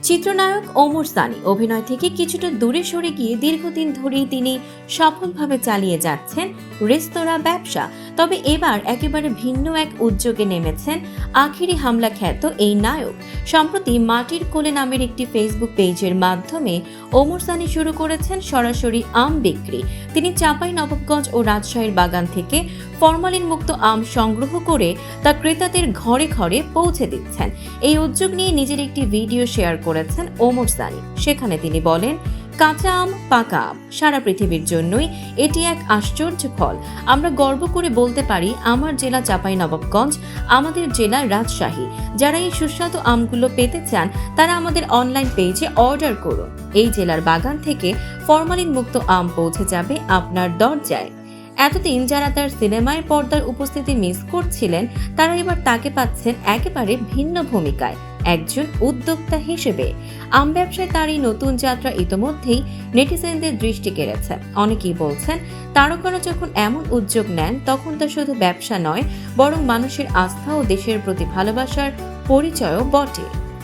চিত্রনায়ক ওমর সানি অভিনয় থেকে কিছুটা দূরে সরে গিয়ে দীর্ঘদিন ধরেই তিনি সফলভাবে চালিয়ে যাচ্ছেন রেস্তোরাঁ ব্যবসা। তবে এবার একেবারে ভিন্ন এক উদ্যোগে নেমেছেন আখেরি হামলা খ্যাত এই নায়ক। সম্প্রতি মাটির কোলে নামের একটি ফেসবুক পেজের মাধ্যমে ওমর সানি শুরু করেছেন সরাসরি আম বিক্রি। তিনি চাঁপাইনবাবগঞ্জ ও রাজশাহীর বাগান থেকে ফরমালিন মুক্ত আম সংগ্রহ করে তা ক্রেতাদের ঘরে ঘরে পৌঁছে দিচ্ছেন। এই উদ্যোগ নিয়ে নিজের একটি ভিডিও শেয়ার করেছেন ওমর সানি। সেখানে তিনি বলেন, কাঁচা আম, পাকা আম, সারা পৃথিবীর জন্যই এটি এক আশ্চর্য ফল। আমরা গর্ব করে বলতে পারি, আমার জেলা চাঁপাইনবাবগঞ্জ, আমাদের জেলা রাজশাহী। যারা এই সুস্বাদু আমগুলো পেতে চান তারা আমাদের অনলাইন পেজে অর্ডার করুন। এই জেলার বাগান থেকে ফরমালিন মুক্ত আম পৌঁছে যাবে আপনার দরজায়। এতদিন যারা তার সিনেমায় পর্দার উপস্থিতি মিস করছিলেন, তারা এবার তাকে পাচ্ছেন একেবারে ভিন্ন ভূমিকায়, একজন উদ্যোক্তা হিসেবে। আম ব্যবসায় তার এই নতুন যাত্রা ইতোমধ্যেই নেটিজেনদের দৃষ্টি কেড়েছে। অনেকেই বলছেন, তারকারা যখন এমন উদ্যোগ নেন তখন তা শুধু ব্যবসা নয়, বরং মানুষের আস্থা ও দেশের প্রতি ভালোবাসার পরিচয়ও বটে।